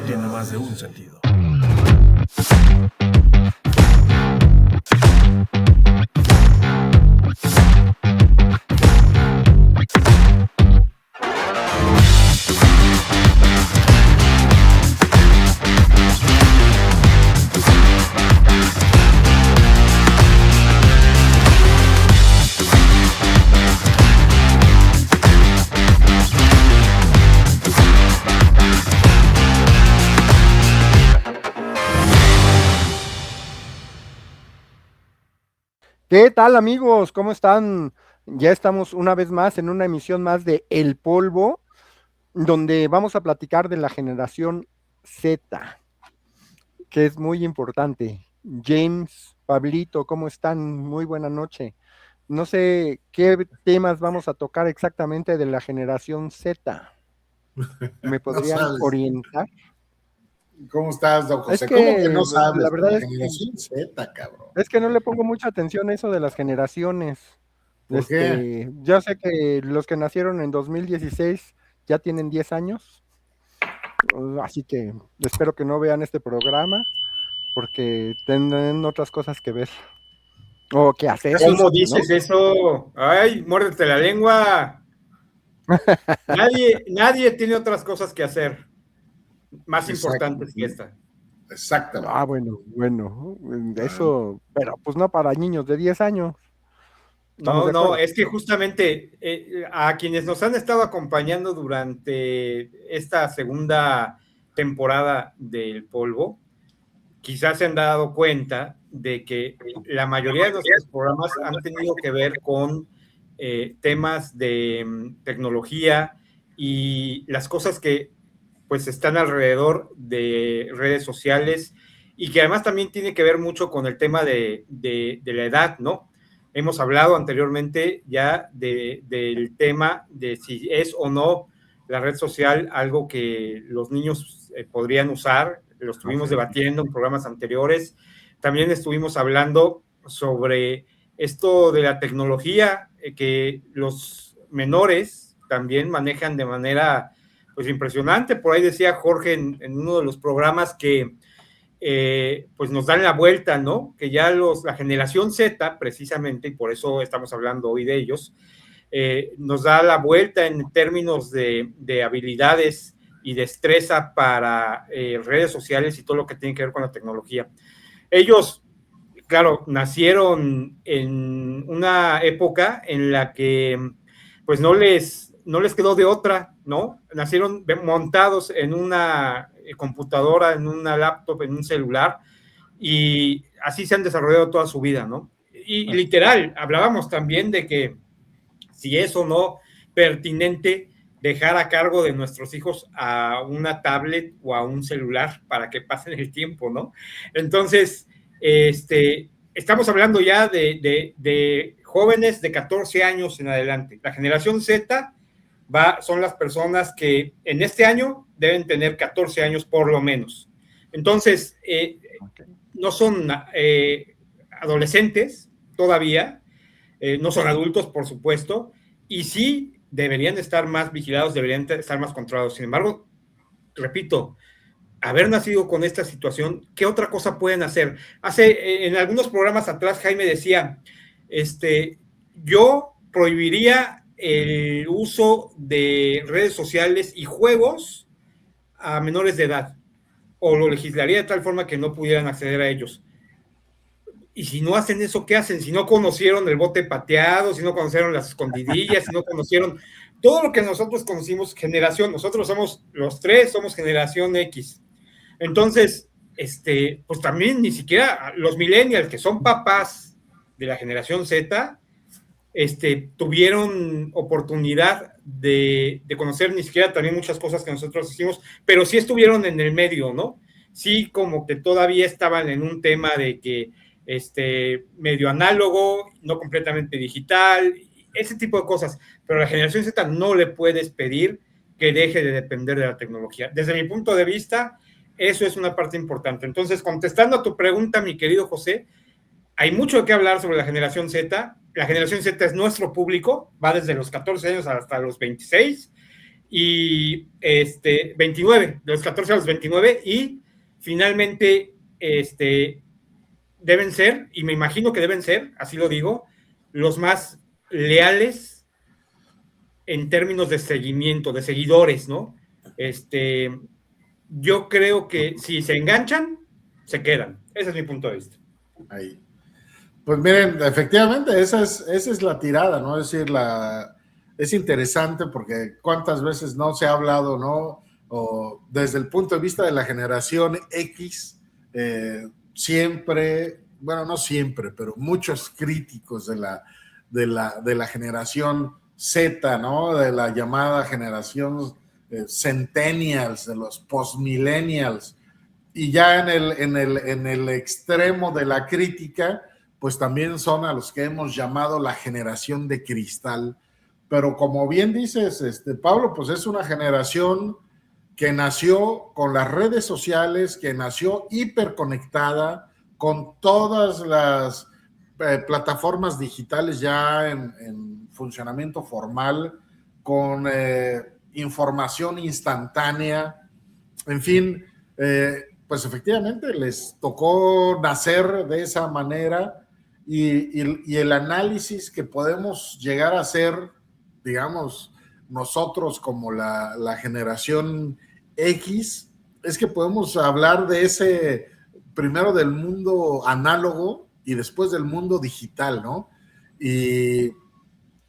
tiene más de un sentido. ¿Qué tal, amigos? ¿Cómo están? Ya estamos una vez más en una emisión más de El Polvo, donde vamos a platicar de la generación Z, que es muy importante. James, Pablito, ¿cómo están? Muy buena noche. No sé qué temas vamos a tocar exactamente de la generación Z. ¿Me No podrían sabes. orientar? ¿Cómo estás, don José? Es ¿Cómo que que no sabes? la verdad La generación Z, cabrón. es que no le pongo mucha atención a eso de las generaciones. ¿Por qué? Yo sé que los que nacieron en 2016 ya tienen 10 años, así que espero que no vean este programa porque tendrán otras cosas que ver o que hacer, ¿Cómo ¿no? dices eso? Ay, muérdete la lengua. Nadie tiene otras cosas que hacer más importantes que esta. Exactamente. Ah, bueno, eso, pero pues no para niños de 10 años. ¿Estamos de acuerdo? Es que justamente a quienes nos han estado acompañando durante esta segunda temporada del Polvo, quizás se han dado cuenta de que la mayoría de nuestros programas han tenido que ver con temas de tecnología y las cosas que pues están alrededor de redes sociales y que además también tiene que ver mucho con el tema de la edad, ¿no? Hemos hablado anteriormente ya del tema de si es o no la red social algo que los niños podrían usar. Lo estuvimos debatiendo en programas anteriores. También estuvimos hablando sobre esto de la tecnología que los menores también manejan de manera pues impresionante. Por ahí decía Jorge en uno de los programas que pues nos dan la vuelta, ¿no? Que ya la generación Z, precisamente, y por eso estamos hablando hoy de ellos, nos da la vuelta en términos de habilidades y destreza para redes sociales y todo lo que tiene que ver con la tecnología. Ellos, claro, nacieron en una época en la que pues no les quedó de otra, ¿no? Nacieron montados en una computadora, en una laptop, en un celular, y así se han desarrollado toda su vida, ¿no? Y literal, hablábamos también de que si es o no pertinente dejar a cargo de nuestros hijos a una tablet o a un celular para que pasen el tiempo, ¿no? Entonces, estamos hablando ya de jóvenes de 14 años en adelante. La generación Z son las personas que en este año deben tener 14 años por lo menos. Entonces, no son adolescentes todavía, no son adultos, por supuesto, y sí deberían estar más vigilados, deberían estar más controlados. Sin embargo, repito, haber nacido con esta situación, ¿qué otra cosa pueden hacer? En algunos programas atrás, Jaime decía, yo prohibiría el uso de redes sociales y juegos a menores de edad, o lo legislaría de tal forma que no pudieran acceder a ellos. Y si no hacen eso, ¿qué hacen? Si no conocieron el bote pateado, si no conocieron las escondidillas, si no conocieron todo lo que nosotros conocimos, nosotros somos los tres, somos generación X. Entonces, pues también ni siquiera los millennials, que son papás de la generación Z, tuvieron oportunidad de conocer ni siquiera también muchas cosas que nosotros hicimos, pero sí estuvieron en el medio, ¿no? Sí, como que todavía estaban en un tema de que medio análogo, no completamente digital, ese tipo de cosas, pero a la generación Z no le puedes pedir que deje de depender de la tecnología. Desde mi punto de vista, eso es una parte importante. Entonces, contestando a tu pregunta, mi querido José, hay mucho que hablar sobre la generación Z. La generación Z es nuestro público, va desde los 14 años hasta los 26, y 29, de los 14 a los 29, y finalmente deben ser, y me imagino que deben ser, así lo digo, los más leales en términos de seguimiento, de seguidores, ¿no? Yo creo que si se enganchan, se quedan. Ese es mi punto de vista. Ahí. Pues miren, efectivamente, esa es la tirada, ¿no? Es decir, es interesante porque cuántas veces no se ha hablado, ¿no? O desde el punto de vista de la generación X, siempre, bueno, no siempre, pero muchos críticos de la generación Z, ¿no? De la llamada generación centennials, de los postmillennials, y ya en el extremo de la crítica, pues también son a los que hemos llamado la generación de cristal. Pero como bien dices, Pablo, pues es una generación que nació con las redes sociales, que nació hiperconectada, con todas las plataformas digitales ya en funcionamiento formal, con información instantánea, en fin, pues efectivamente les tocó nacer de esa manera y el análisis que podemos llegar a hacer, digamos, nosotros como la generación X, es que podemos hablar de ese, primero del mundo análogo y después del mundo digital, ¿no? Y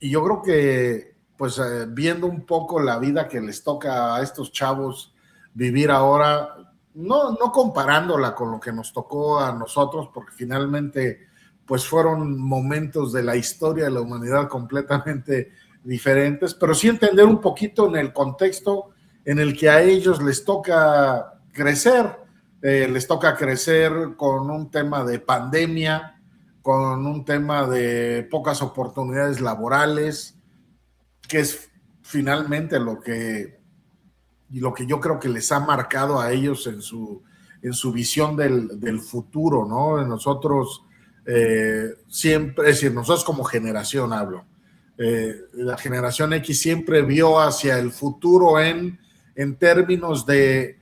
yo creo que, pues, viendo un poco la vida que les toca a estos chavos vivir ahora, no comparándola con lo que nos tocó a nosotros, porque finalmente, pues, fueron momentos de la historia de la humanidad completamente diferentes, pero sí entender un poquito en el contexto en el que a ellos les toca crecer con un tema de pandemia, con un tema de pocas oportunidades laborales, que es finalmente lo que yo creo que les ha marcado a ellos en su visión del futuro, ¿no? Nosotros siempre, es decir, nosotros como generación hablo, la generación X siempre vio hacia el futuro en términos de,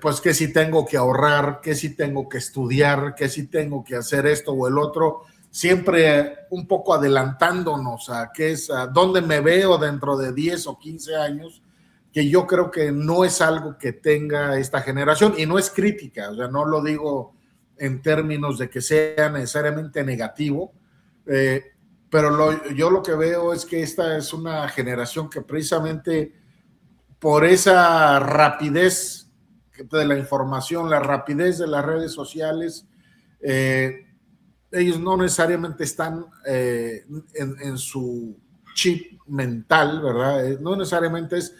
pues, que si tengo que ahorrar, que si tengo que estudiar, que si tengo que hacer esto o el otro, siempre un poco adelantándonos a qué es, a dónde me veo dentro de 10 o 15 años, que yo creo que no es algo que tenga esta generación, y no es crítica, o sea, no lo digo en términos de que sea necesariamente negativo, pero yo lo que veo es que esta es una generación que precisamente por esa rapidez de la información, la rapidez de las redes sociales, ellos no necesariamente están en su chip mental, ¿verdad? No necesariamente es,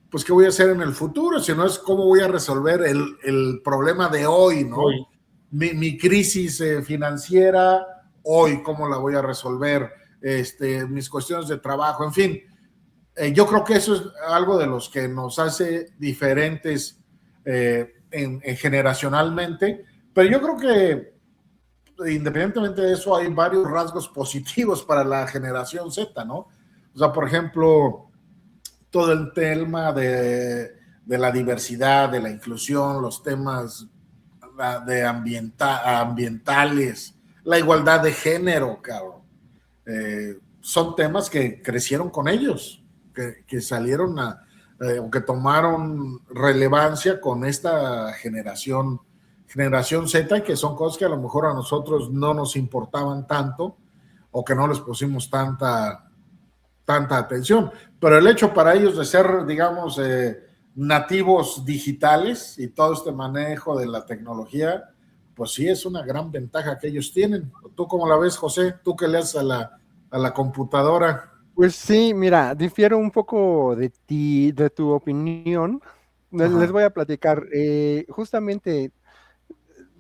pues, ¿qué voy a hacer en el futuro? Sino es cómo voy a resolver el problema de hoy, ¿no? Hoy. Mi crisis financiera, hoy, ¿cómo la voy a resolver? Mis cuestiones de trabajo, en fin. Yo creo que eso es algo de los que nos hace diferentes generacionalmente, pero yo creo que independientemente de eso hay varios rasgos positivos para la generación Z, ¿no? O sea, por ejemplo, todo el tema de la diversidad, de la inclusión, los temas de ambientales, la igualdad de género, cabrón. Son temas que crecieron con ellos, que salieron o que tomaron relevancia con esta generación Z, y que son cosas que a lo mejor a nosotros no nos importaban tanto o que no les pusimos tanta atención, pero el hecho para ellos de ser, digamos, nativos digitales y todo este manejo de la tecnología, pues sí es una gran ventaja que ellos tienen. ¿Tú cómo la ves, José? ¿Tú qué le haces a la computadora? Pues sí, mira, difiero un poco de ti, de tu opinión. Les voy a platicar. Justamente,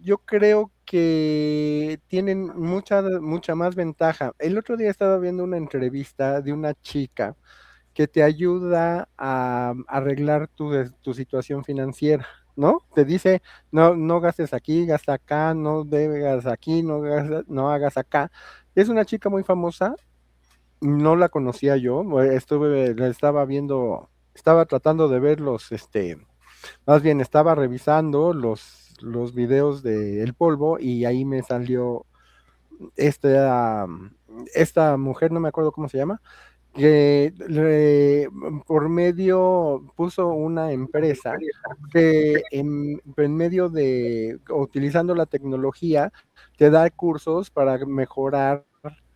yo creo que tienen mucha más ventaja. El otro día estaba viendo una entrevista de una chica que te ayuda a arreglar tu situación financiera, ¿no? Te dice, no gastes aquí, gasta acá, no debes aquí, no hagas acá. Es una chica muy famosa, no la conocía yo, la estaba viendo estaba tratando de ver más bien estaba revisando los videos de El Polvo y ahí me salió esta, esta mujer, no me acuerdo cómo se llama, que por medio puso una empresa que en medio de utilizando la tecnología te da cursos para mejorar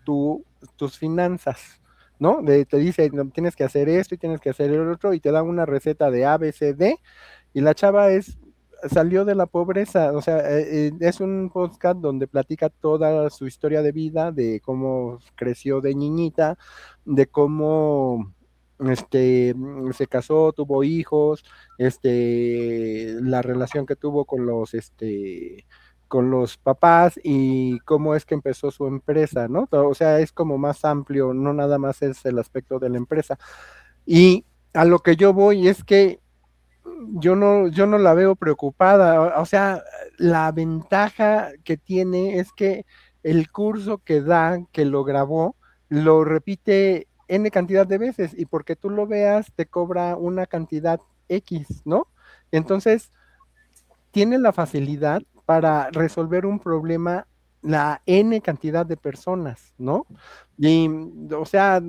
tus finanzas, ¿no? Te dice, no, tienes que hacer esto y tienes que hacer el otro y te da una receta de A, B, C, D y la chava salió de la pobreza, o sea, es un podcast donde platica toda su historia de vida, de cómo creció de niñita, de cómo se casó, tuvo hijos, la relación que tuvo con los papás y cómo es que empezó su empresa, ¿no? O sea, es como más amplio, no nada más es el aspecto de la empresa. Y a lo que yo voy es que yo no la veo preocupada. O sea, la ventaja que tiene es que el curso que da, que lo grabó, lo repite N cantidad de veces y porque tú lo veas te cobra una cantidad X, ¿no? Entonces, tiene la facilidad para resolver un problema la N cantidad de personas, ¿no? Y, o sea,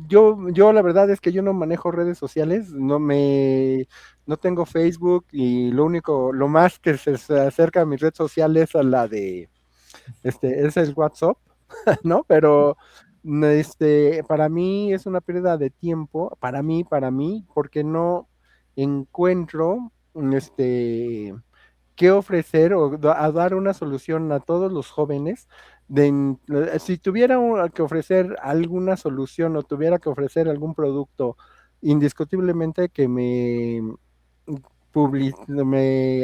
yo la verdad es que yo no manejo redes sociales, no tengo Facebook y lo más que se acerca a mi red social es a la de, es el WhatsApp, ¿no? Pero, para mí es una pérdida de tiempo, para mí, porque no encuentro, qué ofrecer o a dar una solución a todos los jóvenes. Si tuviera que ofrecer alguna solución o tuviera que ofrecer algún producto, indiscutiblemente que me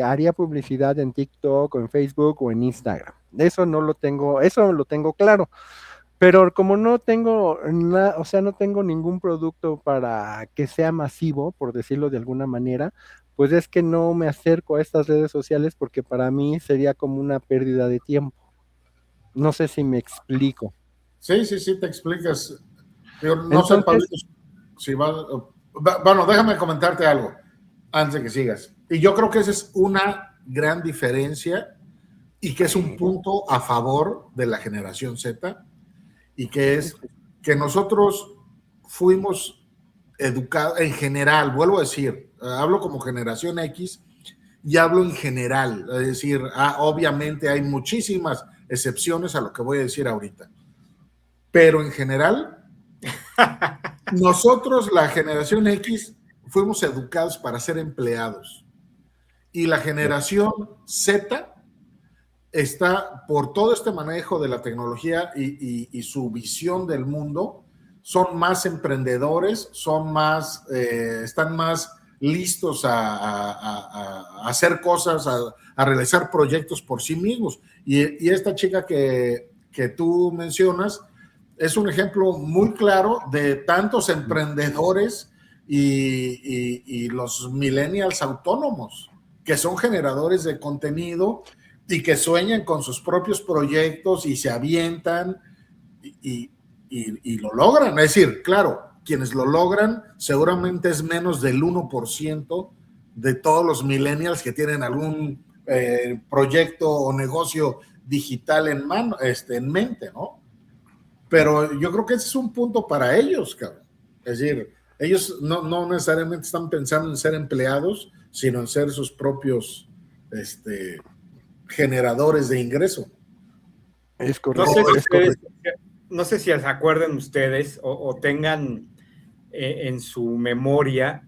haría publicidad en TikTok o en Facebook o en Instagram. Eso lo tengo claro. Pero como no tengo o sea, no tengo ningún producto para que sea masivo, por decirlo de alguna manera, pues es que no me acerco a estas redes sociales porque para mí sería como una pérdida de tiempo. No sé si me explico. Sí, sí, sí, te explicas. Yo no sé, Entonces, Pablito, si bueno, déjame comentarte algo antes de que sigas. Y yo creo que esa es una gran diferencia y que es un punto a favor de la generación Z y que es que nosotros fuimos educados en general, vuelvo a decir, hablo como generación X y hablo en general, es decir, obviamente hay muchísimas excepciones a lo que voy a decir ahorita, pero en general, nosotros, la generación X, fuimos educados para ser empleados y la generación Z está por todo este manejo de la tecnología y su visión del mundo, son más emprendedores, están más listos a hacer cosas, a realizar proyectos por sí mismos. Y esta chica que tú mencionas es un ejemplo muy claro de tantos emprendedores y los millennials autónomos, que son generadores de contenido y que sueñan con sus propios proyectos y se avientan y lo logran. Es decir, claro, quienes lo logran seguramente es menos del 1% de todos los millennials que tienen algún proyecto o negocio digital en mente, ¿no? Pero yo creo que ese es un punto para ellos, cabrón. Es decir, ellos no necesariamente están pensando en ser empleados, sino en ser sus propios generadores de ingreso. es correcto, es correcto. No sé si se acuerdan ustedes o tengan en su memoria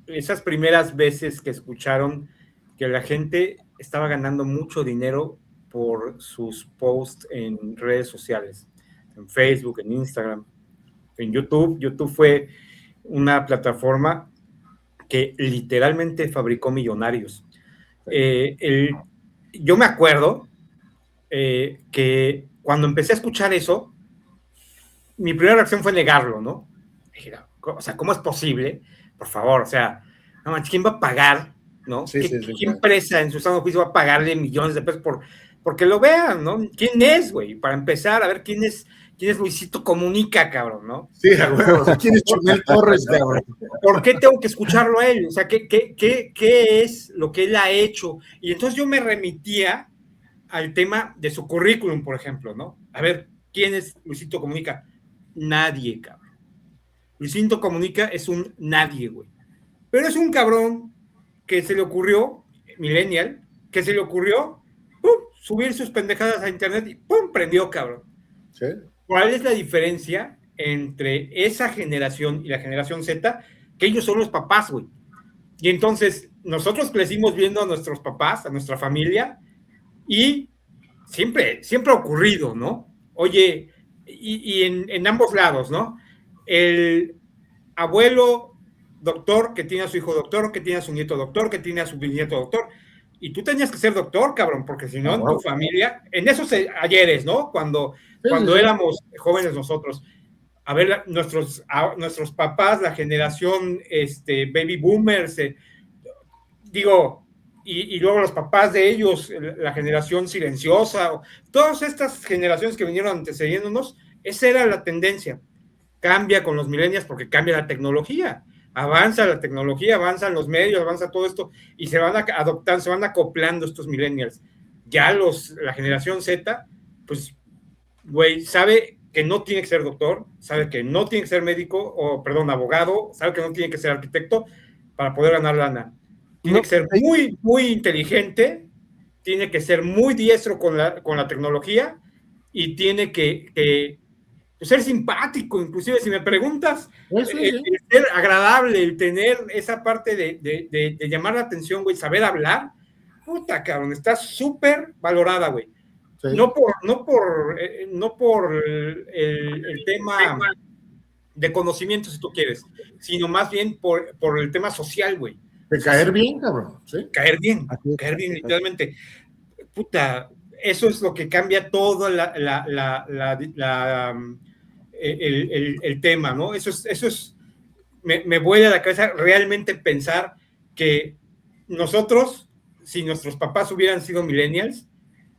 esas primeras veces que escucharon que la gente estaba ganando mucho dinero por sus posts en redes sociales, en Facebook, en Instagram, en YouTube. YouTube fue una plataforma que literalmente fabricó millonarios. Yo me acuerdo que cuando empecé a escuchar eso, mi primera reacción fue negarlo, ¿no? Dije, o sea, ¿cómo es posible? Por favor, o sea, no manches, ¿quién va a pagar, no? Sí, ¿Qué empresa en su sano juicio va a pagarle millones de pesos porque lo vean, ¿no? ¿Quién es, güey? Para empezar, a ver quién es ¿Quién es Luisito Comunica, cabrón, no? Sí, a huevo. ¿Quién es Chumel Torres, cabrón? ¿Por qué tengo que escucharlo a él? O sea, ¿qué es lo que él ha hecho? Y entonces yo me remitía al tema de su currículum, por ejemplo, ¿no? A ver, ¿quién es Luisito Comunica? Nadie, cabrón. Luisito Comunica es un nadie, güey. Pero es un cabrón que se le ocurrió, millennial, que se le ocurrió, ¡pum!, subir sus pendejadas a internet y ¡pum!, prendió, cabrón. Sí. ¿Cuál es la diferencia entre esa generación y la generación Z? Que ellos son los papás, güey. Y entonces, nosotros crecimos viendo a nuestros papás, a nuestra familia, y siempre ha ocurrido, ¿no? Oye, y en ambos lados, ¿no? El abuelo doctor que tiene a su hijo doctor, que tiene a su nieto doctor, que tiene a su bisnieto doctor, y tú tenías que ser doctor, cabrón, porque si no, en tu familia, en esos ayeres, ¿no? Cuando éramos jóvenes nosotros, a ver, nuestros papás, la generación baby boomers, digo, y luego los papás de ellos, la generación silenciosa, todas estas generaciones que vinieron antecediéndonos, esa era la tendencia. Cambia con los millennials porque cambia la tecnología, avanza la tecnología, avanzan los medios, avanza todo esto, y se van adoptando, se van acoplando estos millennials. Ya la generación Z, pues, güey, sabe que no tiene que ser doctor, sabe que no tiene que ser médico, o perdón, abogado, sabe que no tiene que ser arquitecto para poder ganar lana. Tiene que ser muy, muy inteligente, tiene que ser muy diestro con la tecnología, y tiene que ser simpático, inclusive si me preguntas, el ser agradable, el tener esa parte de llamar la atención, güey, saber hablar, puta, cabrón, está súper valorada, güey. Sí. No por el tema de conocimiento, si tú quieres, sino más bien por el tema social, güey. De caer bien, cabrón. ¿Sí? Caer bien, literalmente. Puta, eso es lo que cambia todo el tema, ¿no? Eso es me vuelve a la cabeza realmente pensar que nosotros, si nuestros papás hubieran sido millennials,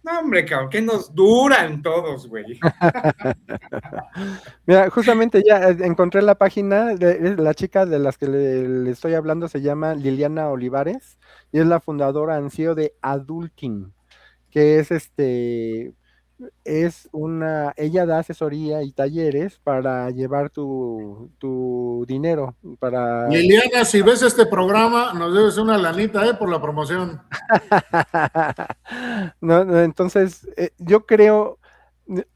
no, hombre, cabrón, que nos duran todos, güey. Mira, justamente ya encontré la página de la chica de las que le estoy hablando, se llama Liliana Olivares, y es la fundadora and CEO de Adulting, que ella da asesoría y talleres para llevar tu dinero para... Liliana, si ves este programa, nos debes una lanita, por la promoción. No, entonces, yo creo,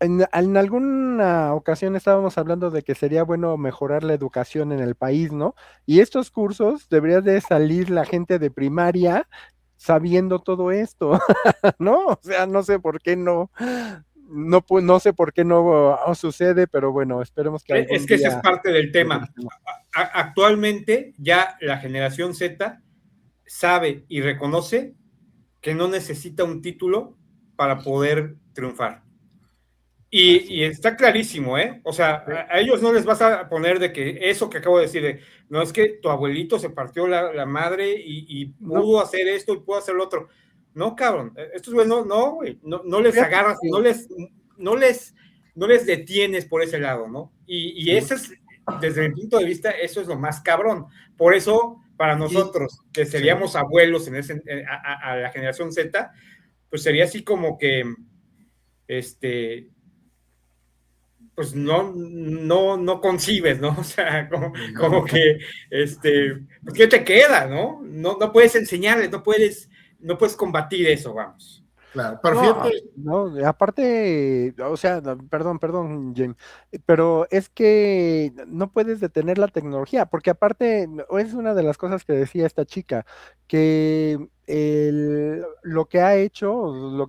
en alguna ocasión estábamos hablando de que sería bueno mejorar la educación en el país, ¿no? Y estos cursos debería de salir la gente de primaria sabiendo todo esto, ¿no? O sea, no sé por qué no sé por qué no sucede, pero bueno, esperemos que es que ese es parte del tema. Actualmente ya la generación Z sabe y reconoce que no necesita un título para poder triunfar. Y está clarísimo, ¿eh? O sea, a ellos no les vas a poner de que eso que acabo de decir, no es que tu abuelito se partió la madre y pudo hacer esto y pudo hacer lo otro. No, cabrón, estos güeyes no les agarras, no les detienes por ese lado, ¿no? Y eso es, desde mi punto de vista, eso es lo más cabrón. Por eso, para nosotros, que seríamos abuelos a la generación Z, pues sería así como que, pues no concibes, ¿no? O sea, como que, pues, ¿qué te queda, no? No puedes enseñarles, no puedes combatir eso, vamos. Claro, pero fíjate. No, aparte, o sea, perdón, James, pero es que no puedes detener la tecnología, porque aparte, es una de las cosas que decía esta chica, que lo que ha hecho,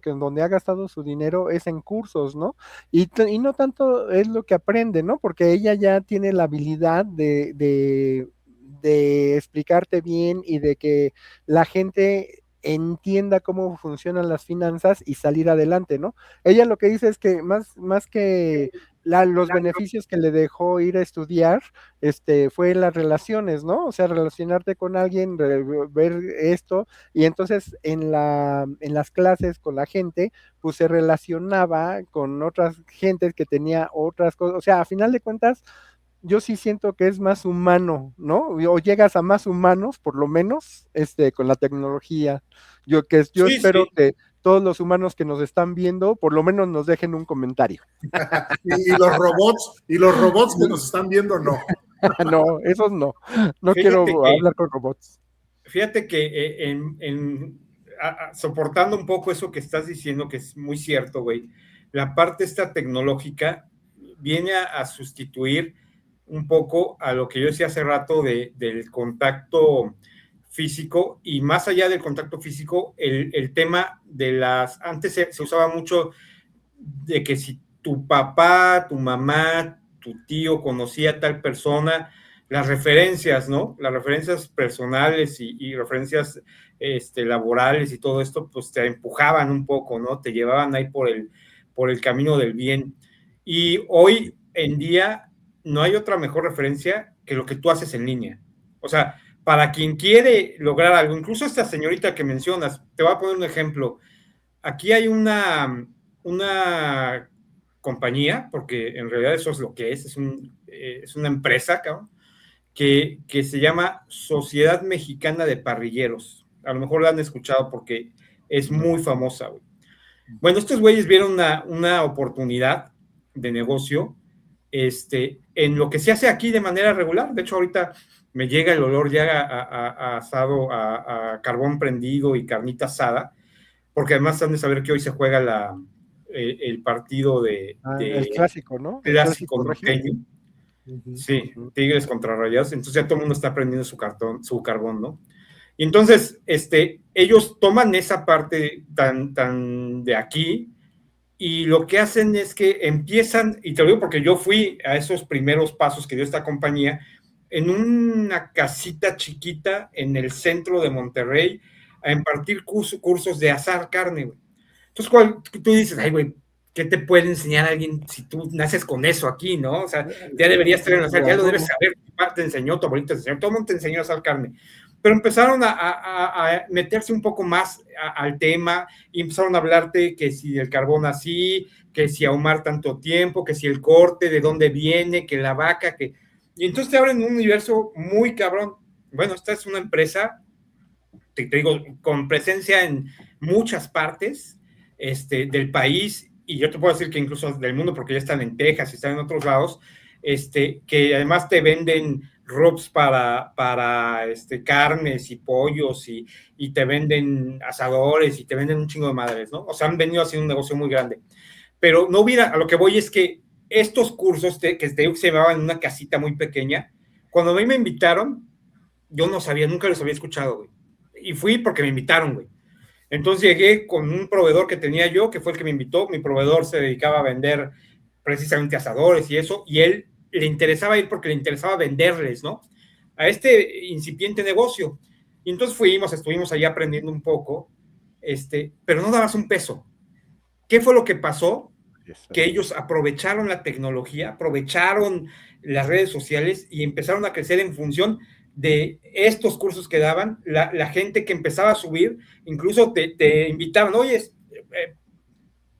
donde ha gastado su dinero es en cursos, ¿no? Y no tanto es lo que aprende, ¿no? Porque ella ya tiene la habilidad de explicarte bien y de que la gente entienda cómo funcionan las finanzas y salir adelante, ¿no? Ella lo que dice es que más que los beneficios que le dejó ir a estudiar, fue las relaciones, ¿no? O sea, relacionarte con alguien, ver esto, y entonces en las clases con la gente, pues se relacionaba con otras gentes que tenía otras cosas, o sea, a final de cuentas, yo sí siento que es más humano, ¿no? O llegas a más humanos, por lo menos, con la tecnología. Yo Sí, espero sí. que todos los humanos que nos están viendo, por lo menos nos dejen un comentario. Y los robots que nos están viendo, no. No, esos no. No Fíjate quiero que, hablar con robots. fíjate que soportando un poco eso que estás diciendo, que es muy cierto, güey, la parte esta tecnológica viene a sustituir un poco a lo que yo decía hace rato del contacto físico, y más allá del contacto físico, el tema de antes se usaba mucho de que si tu papá, tu mamá, tu tío conocía a tal persona, las referencias, ¿no? Las referencias personales y referencias laborales y todo esto, pues te empujaban un poco, ¿no? Te llevaban ahí por el camino del bien. Y hoy en día no hay otra mejor referencia que lo que tú haces en línea. O sea, para quien quiere lograr algo, incluso esta señorita que mencionas, te voy a poner un ejemplo. Aquí hay una compañía, porque en realidad eso es lo que es una empresa, cabrón, que se llama Sociedad Mexicana de Parrilleros. A lo mejor la han escuchado porque es muy famosa, güey. Bueno, estos güeyes vieron una oportunidad de negocio en lo que se hace aquí de manera regular. De hecho, ahorita me llega el olor ya a asado, a carbón prendido y carnita asada, porque además han de saber que hoy se juega el partido El clásico, ¿no? El clásico clásico regio. norteño. Sí, Tigres contra Rayados. Entonces ya todo el mundo está prendiendo su carbón, ¿no? Y entonces, ellos toman esa parte tan de aquí, y lo que hacen es que empiezan, y te lo digo porque yo fui a esos primeros pasos que dio esta compañía, en una casita chiquita en el centro de Monterrey, a impartir cursos de asar carne, güey. Entonces, tú dices, ay, güey, ¿qué te puede enseñar alguien si tú naces con eso aquí, no? O sea, ya deberías tener, o sea, ya lo debes saber, tu papá te enseñó, tu abuelito te enseñó, todo el mundo te enseñó a asar carne. Pero empezaron a meterse un poco más al tema, y empezaron a hablarte que si el carbón así, que si ahumar tanto tiempo, que si el corte, de dónde viene, que la vaca, que... Y entonces te abren un universo muy cabrón. Bueno, esta es una empresa, te digo, con presencia en muchas partes del país, y yo te puedo decir que incluso del mundo, porque ya están en Texas y están en otros lados, que además te venden rubs para carnes y pollos, y te venden asadores, y te venden un chingo de madres, ¿no? O sea, han venido haciendo un negocio muy grande. Pero no hubiera, a lo que voy es que estos cursos que se llevaban en una casita muy pequeña, cuando a mí me invitaron, yo no sabía, nunca los había escuchado, güey. Y fui porque me invitaron, güey. Entonces llegué con un proveedor que tenía yo, que fue el que me invitó. Mi proveedor se dedicaba a vender precisamente asadores y eso, y él le interesaba ir porque le interesaba venderles, ¿no? A este incipiente negocio. Y entonces estuvimos ahí aprendiendo un poco, pero no dabas un peso. ¿Qué fue lo que pasó? Que ellos aprovecharon la tecnología, aprovecharon las redes sociales y empezaron a crecer en función de estos cursos que daban. La gente que empezaba a subir, incluso te invitaban, oye,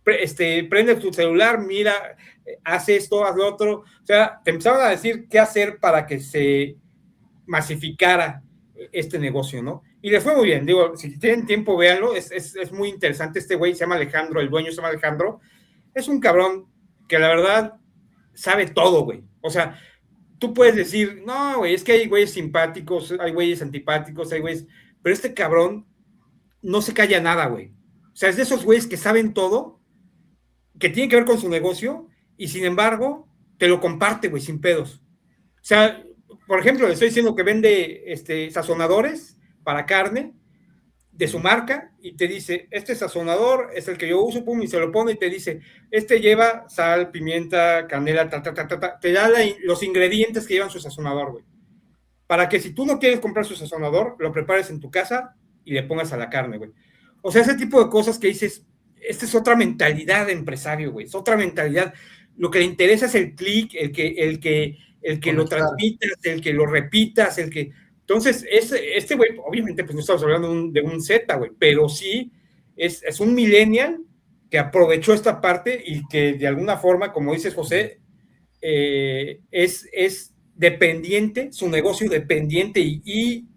prende tu celular, mira, haz esto, haz lo otro. O sea, te empezaban a decir qué hacer para que se masificara este negocio, ¿no? Y les fue muy bien. Digo, si tienen tiempo, véanlo. Es muy interesante. Este güey se llama Alejandro, el dueño se llama Alejandro. Es un cabrón que la verdad sabe todo, güey. O sea, tú puedes decir, no, güey, es que hay güeyes simpáticos, hay güeyes antipáticos, hay güeyes, pero este cabrón no se calla nada, güey. O sea, es de esos güeyes que saben todo, que tienen que ver con su negocio, y sin embargo, te lo comparte, güey, sin pedos. O sea, por ejemplo, le estoy diciendo que vende sazonadores para carne de su marca, y te dice, este sazonador es el que yo uso, pum, y se lo pone y te dice, lleva sal, pimienta, canela, te da los ingredientes que llevan su sazonador, güey. Para que si tú no quieres comprar su sazonador, lo prepares en tu casa y le pongas a la carne, güey. O sea, ese tipo de cosas que dices, esta es otra mentalidad de empresario, güey, es otra mentalidad. Lo que le interesa es el clic, el que lo transmitas, el que lo repitas, el que... Entonces, este güey, obviamente, pues no estamos hablando de un Z, güey, pero sí es un millennial que aprovechó esta parte y que de alguna forma, como dices, José, es dependiente, su negocio dependiente y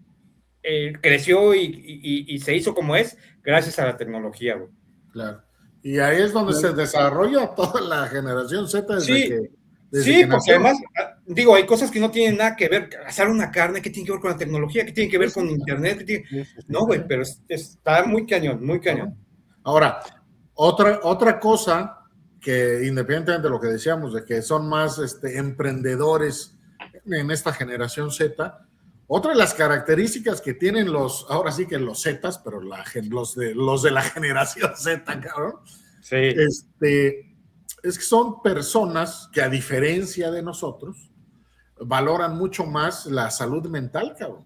creció y se hizo como es gracias a la tecnología, güey. Claro. Y ahí es donde se desarrolla toda la generación Z desde que porque además, digo, hay cosas que no tienen nada que ver, asar una carne, ¿qué tiene que ver con la tecnología? ¿Qué tiene que ver con internet? No, güey, pero está muy cañón, muy cañón. Ahora, otra cosa que independientemente de lo que decíamos, de que son más emprendedores en esta generación Z, otra de las características que tienen ahora sí que los Zetas, pero los de la generación Z, cabrón, sí. Es que son personas que, a diferencia de nosotros, valoran mucho más la salud mental, cabrón,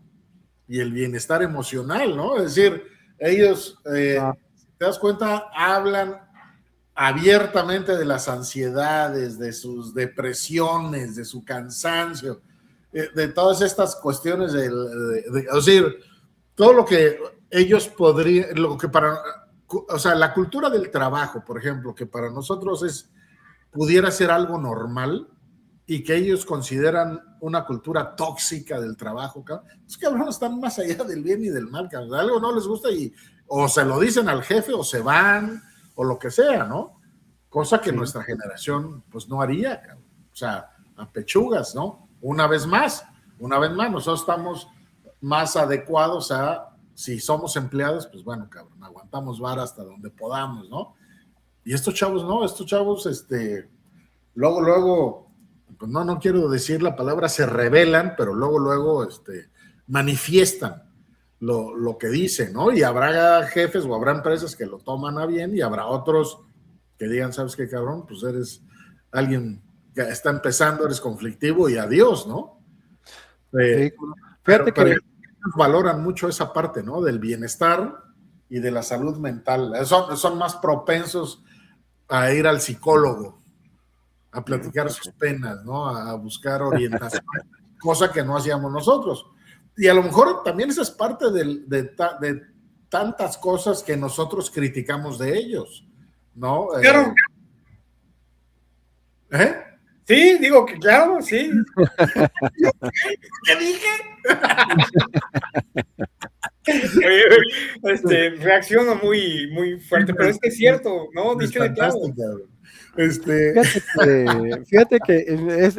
y el bienestar emocional, ¿no? Es decir, ellos, si te das cuenta, hablan abiertamente de las ansiedades, de sus depresiones, de su cansancio, de todas estas cuestiones, es decir, todo lo que ellos podrían, o sea, la cultura del trabajo, por ejemplo, que para nosotros pudiera ser algo normal y que ellos consideran una cultura tóxica del trabajo, cabrón. Los cabrones están más allá del bien y del mal, cabrón. Algo no les gusta y o se lo dicen al jefe o se van o lo que sea, ¿no? Cosa que nuestra generación pues no haría, cabrón. O sea, a pechugas, ¿no? Una vez más, nosotros estamos más adecuados a, si somos empleados, pues bueno, cabrón, aguantamos vara hasta donde podamos, ¿no? Y estos chavos no, luego, pues no quiero decir la palabra se rebelan, pero luego, manifiestan lo que dicen, ¿no? Y habrá jefes o habrá empresas que lo toman a bien y habrá otros que digan, ¿sabes qué, cabrón? Pues eres alguien que está empezando, eres conflictivo y adiós, ¿no? Sí, fíjate pero valoran mucho esa parte, ¿no? Del bienestar y de la salud mental. Son más propensos a ir al psicólogo, a platicar sus penas, ¿no? A buscar orientación, cosa que no hacíamos nosotros. Y a lo mejor también esa es parte de tantas cosas que nosotros criticamos de ellos, ¿no? Claro. Sí, digo que claro, sí. ¿Qué dije? Reacciono muy, muy fuerte, pero es que es cierto, ¿no? Dice de claro. Fíjate que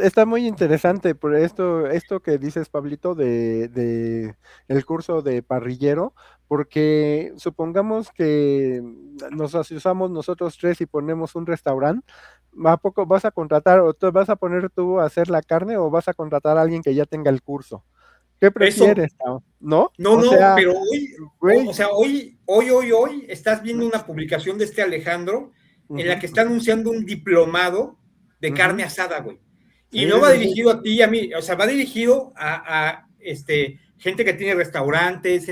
está muy interesante por esto que dices, Pablito, de el curso de parrillero, porque supongamos que nos asociamos nosotros tres y ponemos un restaurante. ¿A poco vas a contratar o vas a poner tú a hacer la carne o vas a contratar a alguien que ya tenga el curso? ¿Qué prefieres? ¿No? No, pero hoy estás viendo una publicación de Alejandro en la que está anunciando un diplomado de carne asada, güey. Y no va dirigido a ti y a mí, o sea, va dirigido a gente que tiene restaurantes,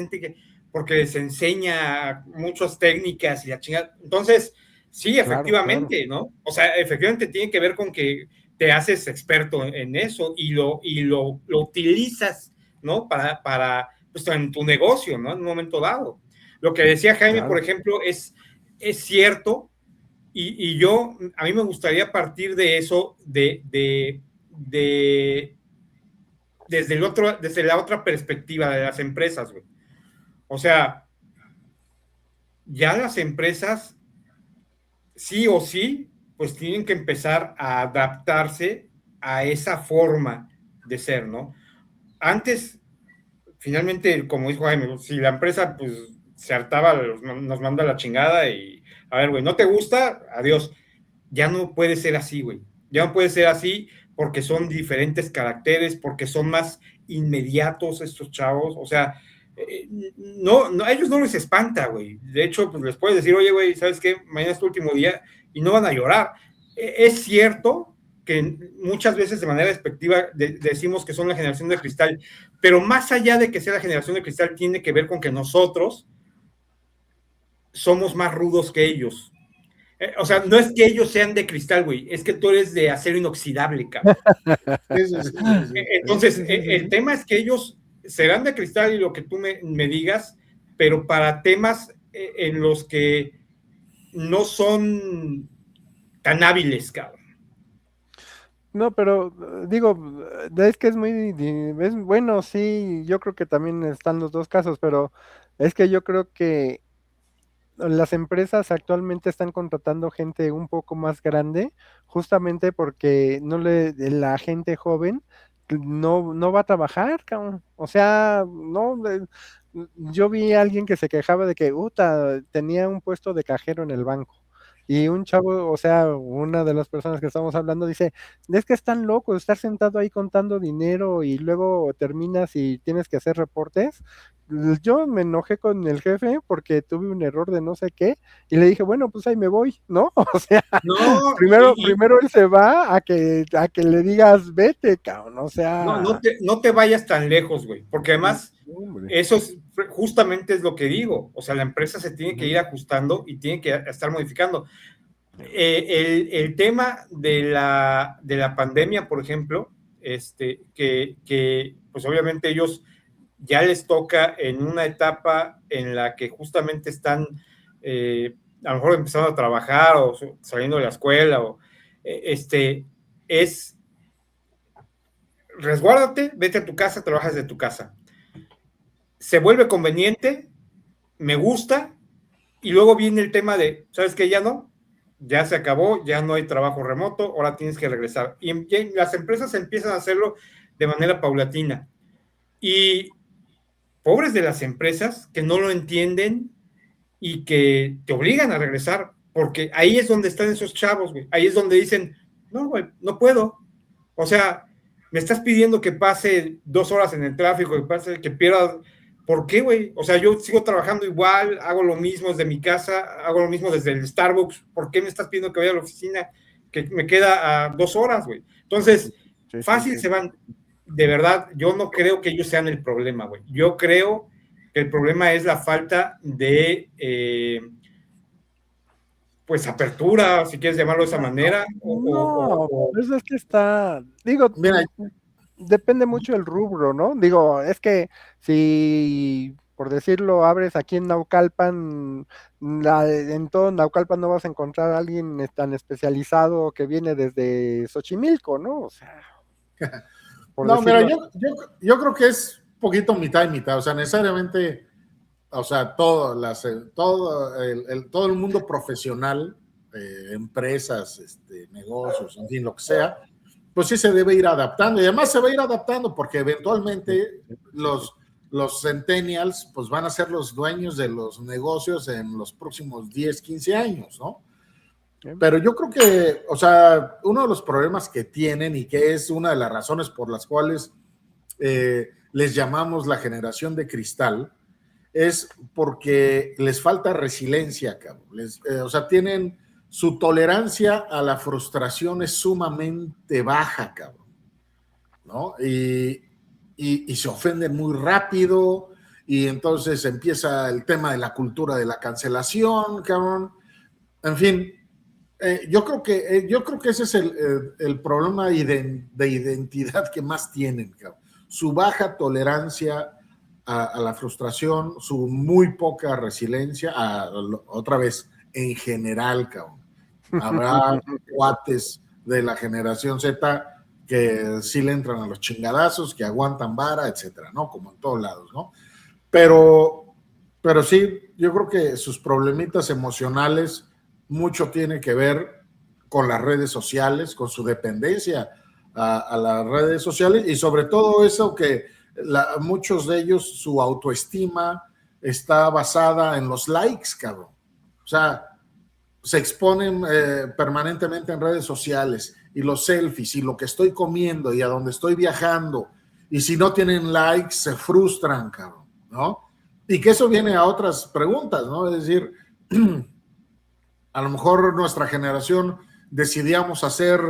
porque les enseña muchas técnicas y la chingada. Entonces, sí, efectivamente, claro. ¿No? O sea, efectivamente tiene que ver con que te haces experto en eso y lo utilizas, ¿no? Para pues, en tu negocio, ¿no? En un momento dado. Lo que decía Jaime, claro. Por ejemplo, es cierto, y a mí me gustaría partir de eso, desde la otra perspectiva de las empresas, güey. O sea, ya las empresas, sí o sí, pues tienen que empezar a adaptarse a esa forma de ser, ¿no? Antes, finalmente, como dijo Jaime, si la empresa pues se hartaba, nos manda la chingada y, a ver, güey, ¿no te gusta? Adiós. Ya no puede ser así, güey. Ya no puede ser así porque son diferentes caracteres, porque son más inmediatos estos chavos. O sea, no, a ellos no les espanta, güey. De hecho, pues les puedes decir, oye, güey, ¿sabes qué? Mañana es tu último día y no van a llorar. Es cierto que muchas veces de manera despectiva decimos que son la generación de cristal, pero más allá de que sea la generación de cristal, tiene que ver con que nosotros somos más rudos que ellos. O sea, no es que ellos sean de cristal, güey, es que tú eres de acero inoxidable, cabrón. Entonces, el tema es que ellos serán de cristal y lo que tú me digas, pero para temas en los que no son tan hábiles, cabrón. No, pero digo, es que es bueno, sí, yo creo que también están los dos casos, pero es que yo creo que las empresas actualmente están contratando gente un poco más grande, justamente porque la gente joven no va a trabajar, cabrón. O sea, no, yo vi a alguien que se quejaba de que, tenía un puesto de cajero en el banco. Y un chavo, o sea, una de las personas que estamos hablando dice, es que están locos, estar sentado ahí contando dinero y luego terminas y tienes que hacer reportes. Yo me enojé con el jefe porque tuve un error de no sé qué y le dije, bueno, pues ahí me voy, ¿no? O sea, no, primero él se va a que le digas, vete, cabrón, o sea. No te vayas tan lejos, güey, porque además eso justamente es lo que digo, o sea, la empresa se tiene que ir ajustando y tiene que estar modificando. El tema de la pandemia, por ejemplo, que pues obviamente ellos ya les toca en una etapa en la que justamente están a lo mejor empezando a trabajar o saliendo de la escuela, es resguárdate, vete a tu casa, trabajas de tu casa. Se vuelve conveniente, me gusta, y luego viene el tema de, ¿sabes qué? Ya se acabó, ya no hay trabajo remoto, ahora tienes que regresar. Y las empresas empiezan a hacerlo de manera paulatina. Y pobres de las empresas que no lo entienden y que te obligan a regresar, porque ahí es donde están esos chavos, güey. Ahí es donde dicen, no, güey, no puedo. O sea, me estás pidiendo que pase 2 horas en el tráfico, que pierda. ¿Por qué, güey? O sea, yo sigo trabajando igual, hago lo mismo desde mi casa, hago lo mismo desde el Starbucks. ¿Por qué me estás pidiendo que vaya a la oficina que me queda a 2 horas, güey? Entonces, fácil se van. De verdad, yo no creo que ellos sean el problema, güey. Yo creo que el problema es la falta de, pues, apertura, si quieres llamarlo de esa manera. Eso es que digo, mira, depende mucho del rubro, ¿no? Digo, es que si, por decirlo, abres aquí en Naucalpan, en todo Naucalpan no vas a encontrar a alguien tan especializado que viene desde Xochimilco, ¿no? O sea, no, mira, yo creo que es poquito mitad y mitad, o sea, necesariamente, o sea, todo el mundo profesional, empresas, negocios, en fin, lo que sea, pues sí se debe ir adaptando, y además se va a ir adaptando porque eventualmente los centennials pues van a ser los dueños de los negocios en los próximos 10, 15 años, ¿no? Pero yo creo que, o sea, uno de los problemas que tienen y que es una de las razones por las cuales les llamamos la generación de cristal es porque les falta resiliencia, cabrón. O sea, tienen su tolerancia a la frustración es sumamente baja, cabrón, ¿no? Y se ofenden muy rápido y entonces empieza el tema de la cultura de la cancelación, cabrón. En fin, yo creo que ese es el problema de identidad que más tienen, cabrón. Su baja tolerancia a la frustración, su muy poca resiliencia, otra vez, en general, cabrón. Habrá cuates de la generación Z que sí le entran a los chingadazos, que aguantan vara, etcétera, ¿no? Como en todos lados, ¿no? Pero sí, yo creo que sus problemitas emocionales mucho tiene que ver con las redes sociales, con su dependencia a las redes sociales y sobre todo eso que muchos de ellos, su autoestima está basada en los likes, cabrón. O sea, se exponen permanentemente en redes sociales y los selfies y lo que estoy comiendo y a dónde estoy viajando y si no tienen likes se frustran, cabrón, ¿no? Y que eso viene a otras preguntas, ¿no? Es decir, a lo mejor nuestra generación decidíamos hacer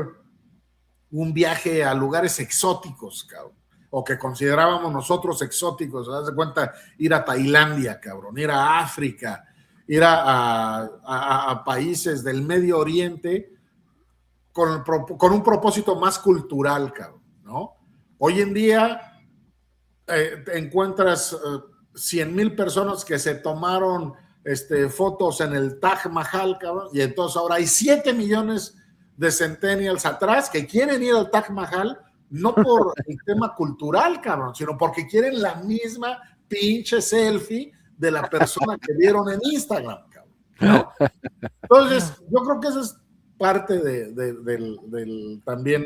un viaje a lugares exóticos, cabrón, o que considerábamos nosotros exóticos, ¿te das cuenta? Ir a Tailandia, cabrón, ir a África, ir a países del Medio Oriente con un propósito más cultural, cabrón, ¿no? Hoy en día encuentras 100,000 personas que se tomaron fotos en el Taj Mahal, cabrón, y entonces ahora hay 7 millones de centennials atrás que quieren ir al Taj Mahal, no por el tema cultural, cabrón, sino porque quieren la misma pinche selfie de la persona que vieron en Instagram, cabrón, ¿no? Entonces, yo creo que eso es parte también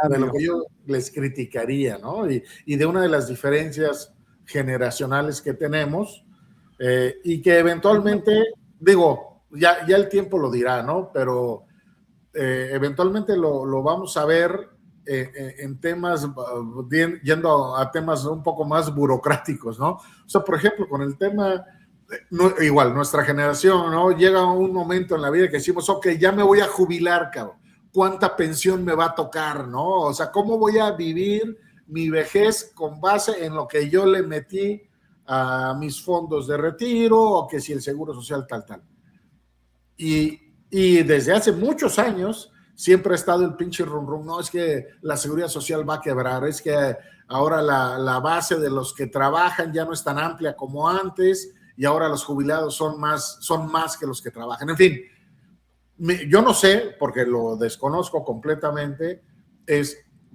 de lo que yo les criticaría, ¿no? Y de una de las diferencias generacionales que tenemos, y que eventualmente, digo, ya el tiempo lo dirá, ¿no? Pero eventualmente lo vamos a ver en temas, yendo a temas un poco más burocráticos, ¿no? O sea, por ejemplo, con el tema, igual, nuestra generación, ¿no? Llega un momento en la vida que decimos, ok, ya me voy a jubilar, cabrón. ¿Cuánta pensión me va a tocar, no? O sea, ¿cómo voy a vivir mi vejez con base en lo que yo le metí a mis fondos de retiro, o que si el seguro social tal? Y desde hace muchos años siempre ha estado el pinche rum, no, es que la seguridad social va a quebrar, es que ahora la base de los que trabajan ya no es tan amplia como antes, y ahora los jubilados son más que los que trabajan. En fin, yo no sé, porque lo desconozco completamente,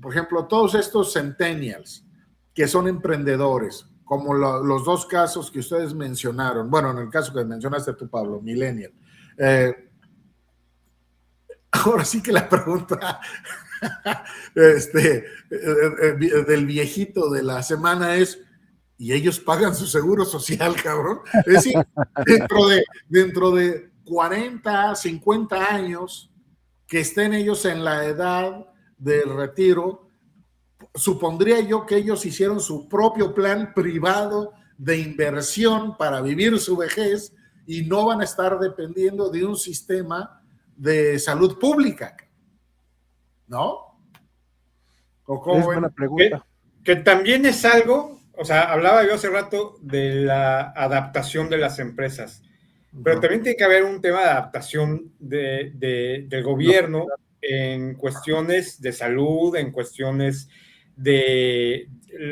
por ejemplo, todos estos centennials que son emprendedores, como los dos casos que ustedes mencionaron, bueno, en el caso que mencionaste tú, Pablo, millennial, ahora sí que la pregunta del viejito de la semana es, ¿y ellos pagan su seguro social, cabrón? Es decir, dentro de 40, 50 años que estén ellos en la edad del retiro, supondría yo que ellos hicieron su propio plan privado de inversión para vivir su vejez y no van a estar dependiendo de un sistema de salud pública, ¿no? ¿O cómo es buena pregunta? Que también es algo, o sea, hablaba yo hace rato de la adaptación de las empresas, pero también tiene que haber un tema de adaptación del gobierno en cuestiones de salud, en cuestiones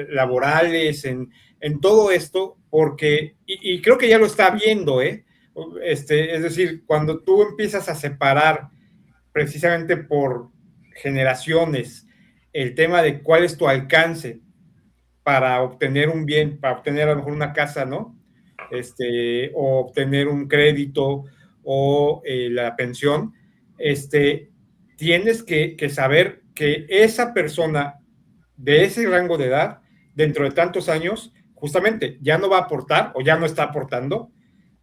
laborales, en todo esto, porque, y creo que ya lo está viendo, es decir, cuando tú empiezas a separar precisamente por generaciones el tema de cuál es tu alcance para obtener un bien, para obtener a lo mejor una casa, ¿no? O obtener un crédito o la pensión, tienes que saber que esa persona de ese rango de edad, dentro de tantos años, justamente ya no va a aportar o ya no está aportando,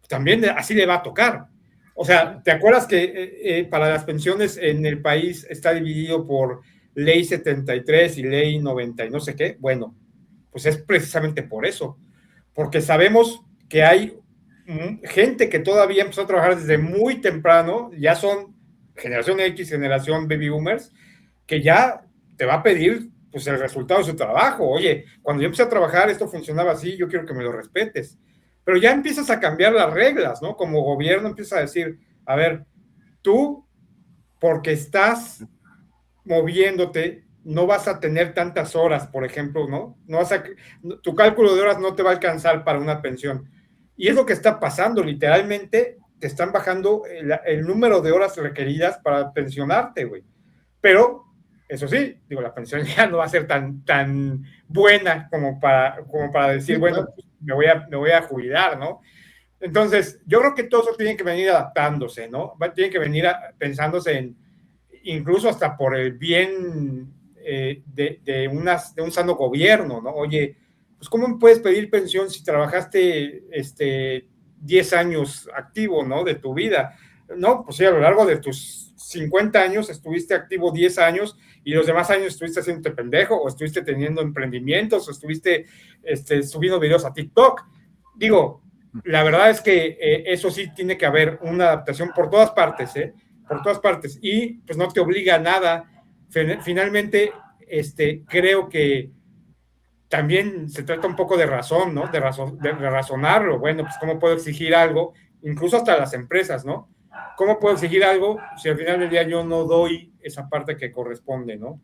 también así le va a tocar. O sea, ¿te acuerdas que para las pensiones en el país está dividido por ley 73 y ley 90 y no sé qué? Bueno, pues es precisamente por eso, porque sabemos que hay gente que todavía empezó a trabajar desde muy temprano, ya son generación X, generación baby boomers, que ya te va a pedir pues el resultado de su trabajo. Oye, cuando yo empecé a trabajar esto funcionaba así, yo quiero que me lo respetes. Pero ya empiezas a cambiar las reglas, ¿no? Como gobierno empiezas a decir, a ver, tú, porque estás moviéndote, no vas a tener tantas horas, por ejemplo, ¿no? Tu cálculo de horas no te va a alcanzar para una pensión. Y es lo que está pasando, literalmente te están bajando el número de horas requeridas para pensionarte, güey. Pero, eso sí, digo, la pensión ya no va a ser tan buena como para decir, bueno, pues me voy a jubilar, ¿no? Entonces, yo creo que todo eso tiene que venir adaptándose, ¿no? Tiene que venir pensándose incluso hasta por el bien de un sano gobierno, ¿no? Oye, pues ¿cómo puedes pedir pensión si trabajaste 10 años activo, ¿no? De tu vida. No, pues sí, a lo largo de tus 50 años estuviste activo 10 años y los demás años estuviste haciéndote pendejo o estuviste teniendo emprendimientos o estuviste subiendo videos a TikTok. Digo, la verdad es que eso sí tiene que haber una adaptación por todas partes, por todas partes, y pues no te obliga a nada. Finalmente, creo que también se trata un poco de razón, ¿no? De razonarlo. Bueno, pues cómo puedo exigir algo incluso hasta las empresas, ¿no? ¿Cómo puedo exigir algo si al final del día yo no doy esa parte que corresponde, ¿no?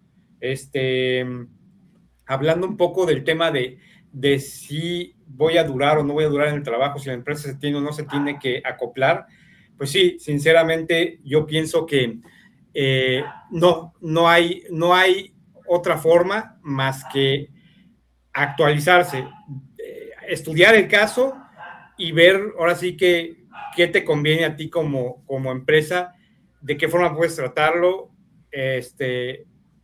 Hablando un poco del tema de si voy a durar o no voy a durar en el trabajo, si la empresa se tiene o no se tiene que acoplar, pues sí, sinceramente yo pienso que no hay otra forma más que actualizarse, estudiar el caso y ver ahora sí que qué te conviene a ti como empresa, de qué forma puedes tratarlo,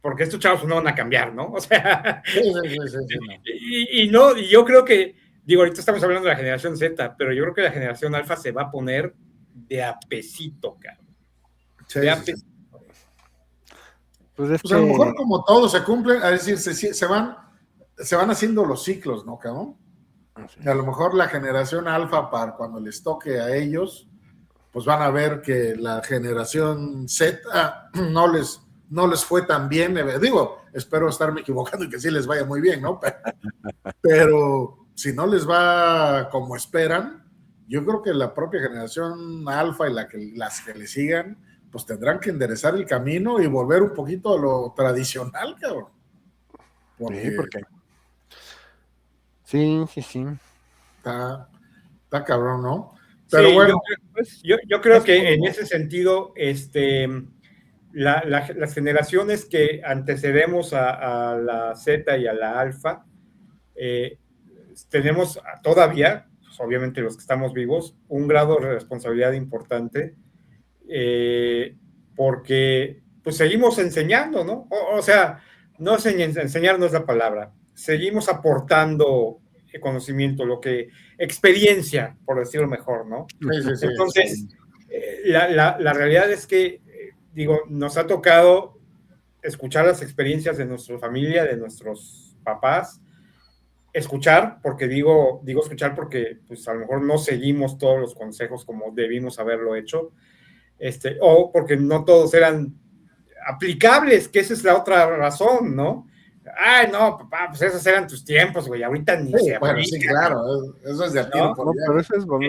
porque estos chavos no van a cambiar, ¿no? O sea, Sí, no. y yo creo que, digo, ahorita estamos hablando de la generación Z, pero yo creo que la generación Alfa se va a poner de apesito, cabrón. Sí, de sí, apesito. Pues Pues a lo mejor como todo se cumple, es decir, se van haciendo los ciclos, ¿no, cabrón? Y a lo mejor la generación alfa, para cuando les toque a ellos, pues van a ver que la generación Z no les fue tan bien. Digo, espero estarme equivocando y que sí les vaya muy bien, ¿no? Pero si no les va como esperan, yo creo que la propia generación alfa y las que le sigan, pues tendrán que enderezar el camino y volver un poquito a lo tradicional, cabrón. Porque sí. Está cabrón, ¿no? Pero sí, bueno. yo creo que en ese sentido, las generaciones que antecedemos a la Z y a la Alfa, tenemos todavía, pues obviamente los que estamos vivos, un grado de responsabilidad importante, porque pues seguimos enseñando, ¿no? O sea, no enseñar no es la palabra, seguimos aportando conocimiento, experiencia, por decirlo mejor, ¿no? Sí. Entonces, la realidad es que, digo, nos ha tocado escuchar las experiencias de nuestra familia, de nuestros papás, escuchar, porque digo escuchar porque pues a lo mejor no seguimos todos los consejos como debimos haberlo hecho, o porque no todos eran aplicables, que esa es la otra razón, ¿no? Ay, no, papá, pues esos eran tus tiempos, güey, ahorita ni se bueno, aplica. Sí, claro, eso es de a tiro por pero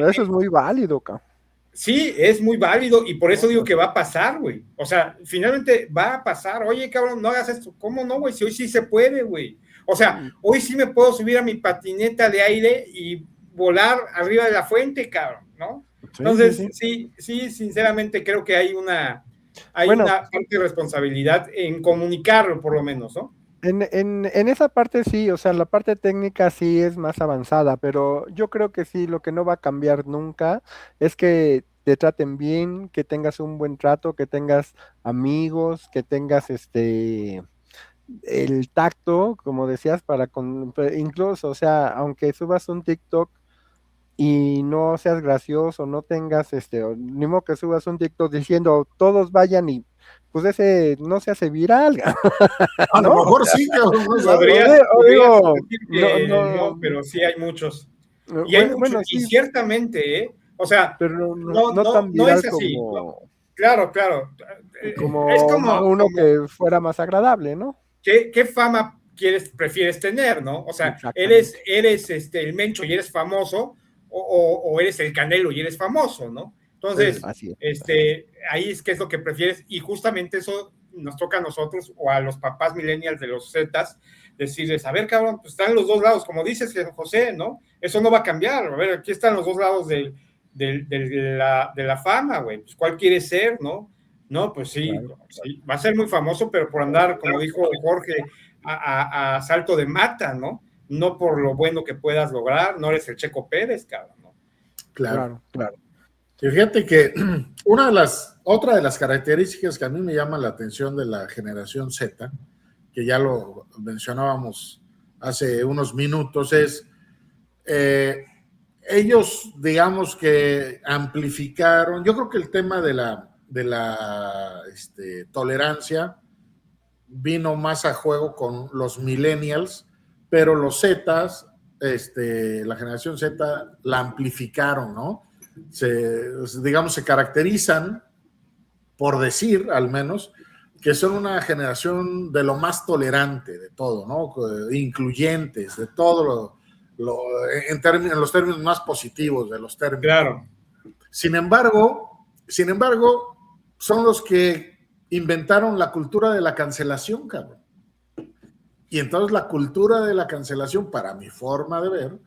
eso es muy válido, cabrón. Sí, es muy válido y por eso digo que va a pasar, güey. O sea, finalmente va a pasar. Oye, cabrón, no hagas esto. ¿Cómo no, güey? Si hoy sí se puede, güey. O sea, hoy sí me puedo subir a mi patineta de aire y volar arriba de la fuente, cabrón, ¿no? Entonces, sí, sinceramente creo que hay una fuerte responsabilidad en comunicarlo, por lo menos, ¿no? En esa parte sí, o sea, la parte técnica sí es más avanzada, pero yo creo que sí, lo que no va a cambiar nunca es que te traten bien, que tengas un buen trato, que tengas amigos, que tengas el tacto, como decías, incluso, o sea, aunque subas un TikTok y no seas gracioso, no tengas ni modo que subas un TikTok diciendo todos vayan y pues ese no se hace viral. A lo mejor sí, cabrón. No, pero sí hay muchos. Y hay muchos, bueno, y sí, ciertamente, o sea, pero no tan no viral es así. como, Claro. Es como uno que fuera más agradable, ¿no? ¿Qué fama prefieres tener, ¿no? O sea, eres el Mencho y eres famoso, o eres el Canelo y eres famoso, ¿no? Entonces, ahí es que es lo que prefieres, y justamente eso nos toca a nosotros o a los papás millennials de los Zetas, decirles, a ver, cabrón, pues están los dos lados, como dices, José, ¿no? Eso no va a cambiar. A ver, aquí están los dos lados de la fama, güey. Pues, ¿cuál quieres ser, no? No, pues sí, claro. Sí, va a ser muy famoso, pero por andar, como dijo Jorge, a salto de mata, ¿no? No por lo bueno que puedas lograr, no eres el Checo Pérez, cabrón, ¿no? Claro. Y fíjate que otra de las características que a mí me llama la atención de la generación Z, que ya lo mencionábamos hace unos minutos, es ellos, digamos que amplificaron, yo creo que el tema de la tolerancia vino más a juego con los millennials, pero los Zetas, la generación Z la amplificaron, ¿no? Se caracterizan, por decir al menos, que son una generación de lo más tolerante de todo, ¿no? Incluyentes, de todo en los términos más positivos de los términos. Claro. Sin embargo, son los que inventaron la cultura de la cancelación, cabrón. Y entonces la cultura de la cancelación, para mi forma de ver,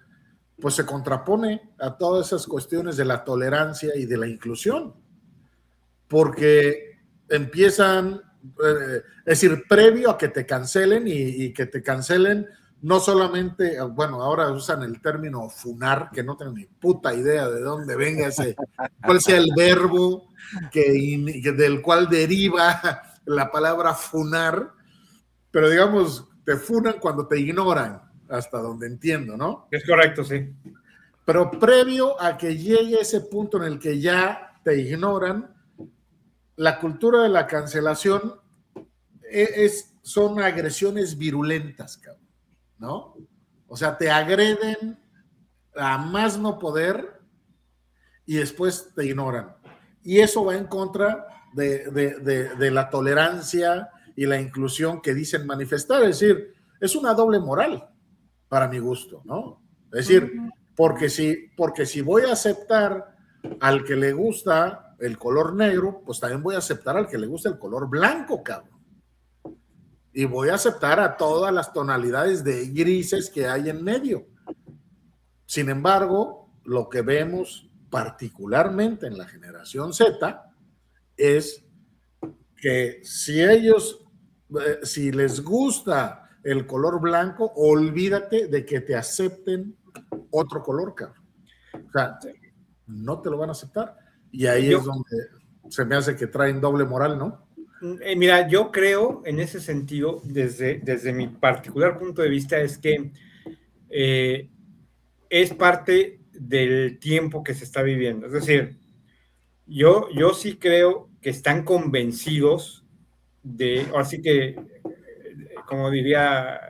pues se contrapone a todas esas cuestiones de la tolerancia y de la inclusión. Porque empiezan, es decir, previo a que te cancelen y que te cancelen, no solamente, bueno, ahora usan el término funar, que no tengo ni puta idea de dónde venga ese, cuál sea el verbo del cual deriva la palabra funar, pero digamos, te funan cuando te ignoran, hasta donde entiendo, ¿no? Es correcto, sí. Pero previo a que llegue ese punto en el que ya te ignoran, la cultura de la cancelación son agresiones virulentas, cabrón, ¿no? O sea, te agreden a más no poder y después te ignoran. Y eso va en contra de la tolerancia y la inclusión que dicen manifestar. Es decir, es una doble moral para mi gusto, ¿no? Es decir, porque si voy a aceptar al que le gusta el color negro, pues también voy a aceptar al que le gusta el color blanco, cabrón. Y voy a aceptar a todas las tonalidades de grises que hay en medio. Sin embargo, lo que vemos particularmente en la generación Z es que si les gusta el color blanco, olvídate de que te acepten otro color, cabrón. O sea, no te lo van a aceptar. Y ahí es donde se me hace que traen doble moral, ¿no? Mira, yo creo en ese sentido, desde mi particular punto de vista, es que es parte del tiempo que se está viviendo. Es decir, yo sí creo que están convencidos así que, como diría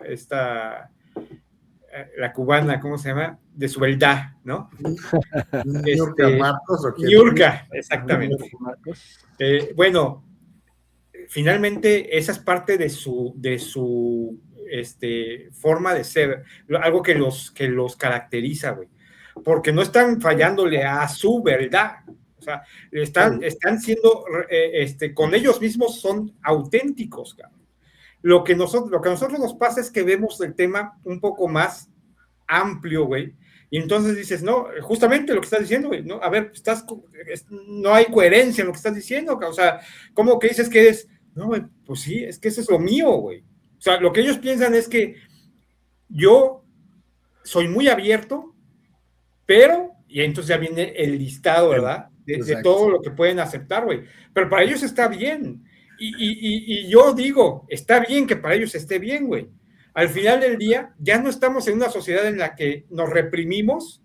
la cubana, ¿cómo se llama? De su verdad, ¿no? Niurka Marcos. Niurka, exactamente. Bueno, finalmente esa es parte de su forma de ser, algo que los caracteriza, güey, porque no están fallándole a su verdad, o sea, están siendo, con ellos mismos son auténticos, cabrón. Lo que a nosotros nos pasa es que vemos el tema un poco más amplio, güey, y entonces dices, no, justamente lo que estás diciendo, güey, no, a ver, no hay coherencia en lo que estás diciendo, o sea, ¿cómo que dices que eres? No, güey, pues sí, es que eso es lo mío, güey. O sea, lo que ellos piensan es que yo soy muy abierto, pero, y entonces ya viene el listado, ¿verdad? De todo lo que pueden aceptar, güey. Pero para ellos está bien. Y yo digo, está bien que para ellos esté bien, güey. Al final del día, ya no estamos en una sociedad en la que nos reprimimos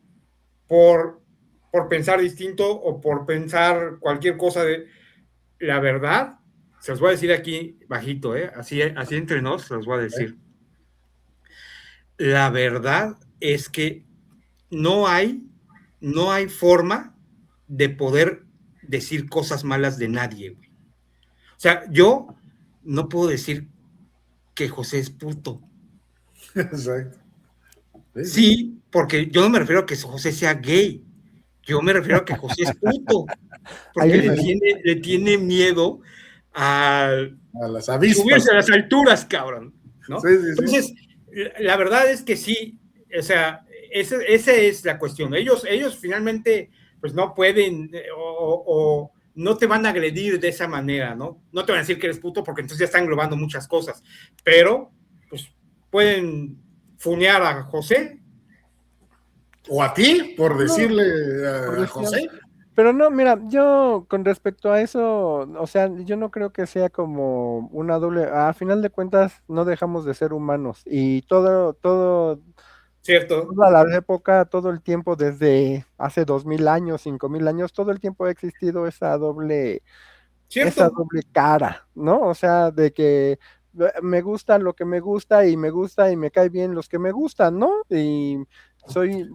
por pensar distinto o por pensar cualquier cosa de la verdad. Se los voy a decir aquí bajito, así entre nos, se los voy a decir. La verdad es que no hay forma de poder decir cosas malas de nadie, güey. O sea, yo no puedo decir que José es puto. Exacto. Sí, porque yo no me refiero a que José sea gay. Yo me refiero a que José es puto. Porque le tiene miedo a las avispas, subirse a las alturas, cabrón, ¿no? Sí. Entonces, la verdad es que sí, o sea, esa es la cuestión. Ellos finalmente, pues no pueden o no te van a agredir de esa manera, ¿no? No te van a decir que eres puto porque entonces ya están englobando muchas cosas, pero pues pueden funear a José. O a ti, por decirle a José. Pero no, mira, yo con respecto a eso, o sea, yo no creo que sea como una doble, a final de cuentas no dejamos de ser humanos y todo, cierto, toda la época, todo el tiempo desde hace 2000 años, 5000 años, todo el tiempo ha existido esa doble cara, ¿no? O sea, de que me gusta lo que me gusta y me cae bien los que me gustan, ¿no? Y soy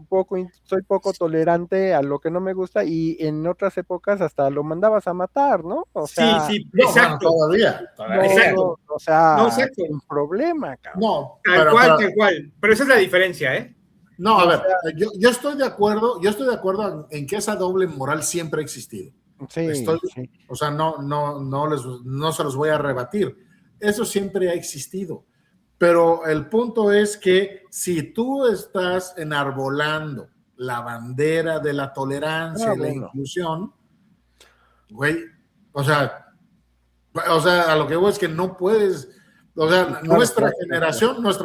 poco tolerante a lo que no me gusta y en otras épocas hasta lo mandabas a matar, ¿no? O sea, sí, exacto. Todavía. Exacto. O sea, exacto. sin problema, cabrón. No, tal cual. Pero esa es la diferencia, ¿eh? No, a ver, yo estoy de acuerdo en que esa doble moral siempre ha existido. Sí, sí. O sea, no se los voy a rebatir. Eso siempre ha existido. Pero el punto es que si tú estás enarbolando la bandera de la tolerancia y la inclusión, güey, o sea, a lo que voy es que no puedes, o sea, nuestra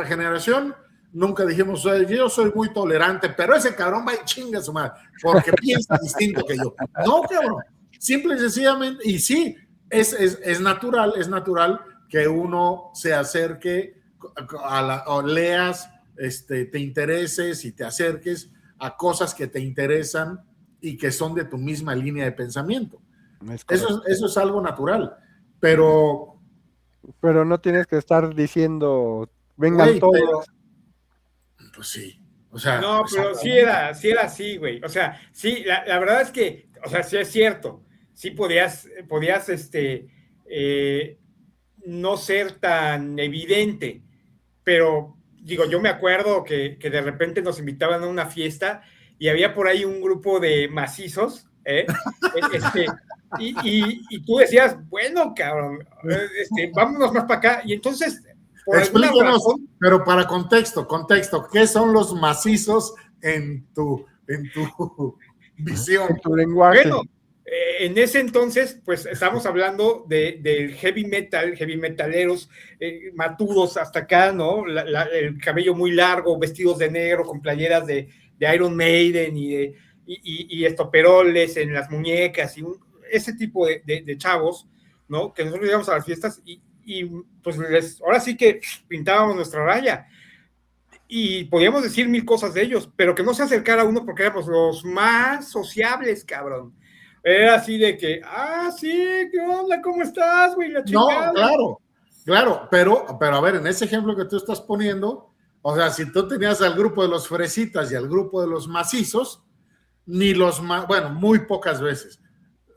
generación nunca dijimos, yo soy muy tolerante, pero ese cabrón va y chinga su madre, porque piensa distinto que yo. No, cabrón, simple y sencillamente, y sí, es natural que uno se acerque o leas, te intereses y te acerques a cosas que te interesan y que son de tu misma línea de pensamiento. Eso es algo natural, pero no tienes que estar diciendo, vengan todos. Pues sí. O sea, no, pero sí era así, güey. O sea, sí, la verdad es que, o sea, sí es cierto. Sí podías no ser tan evidente, pero digo, yo me acuerdo que de repente nos invitaban a una fiesta y había por ahí un grupo de macizos, y tú decías, bueno, cabrón, vámonos más para acá. Y entonces, por explícanos, razón, pero para contexto, ¿qué son los macizos en tu visión? En tu lenguaje. Bueno, en ese entonces, pues estamos hablando del heavy metaleros, matudos hasta acá, ¿no? El cabello muy largo, vestidos de negro, con playeras de Iron Maiden y estoperoles en las muñecas, y ese tipo de chavos, ¿no? Que nosotros íbamos a las fiestas y pues ahora sí que pintábamos nuestra raya. Y podíamos decir mil cosas de ellos, pero que no se acercara a uno porque éramos los más sociables, cabrón. Era así de que, sí, ¿qué onda? ¿Cómo estás, güey? La chingada. No, claro, pero a ver, en ese ejemplo que tú estás poniendo, o sea, si tú tenías al grupo de los fresitas y al grupo de los macizos, bueno, muy pocas veces,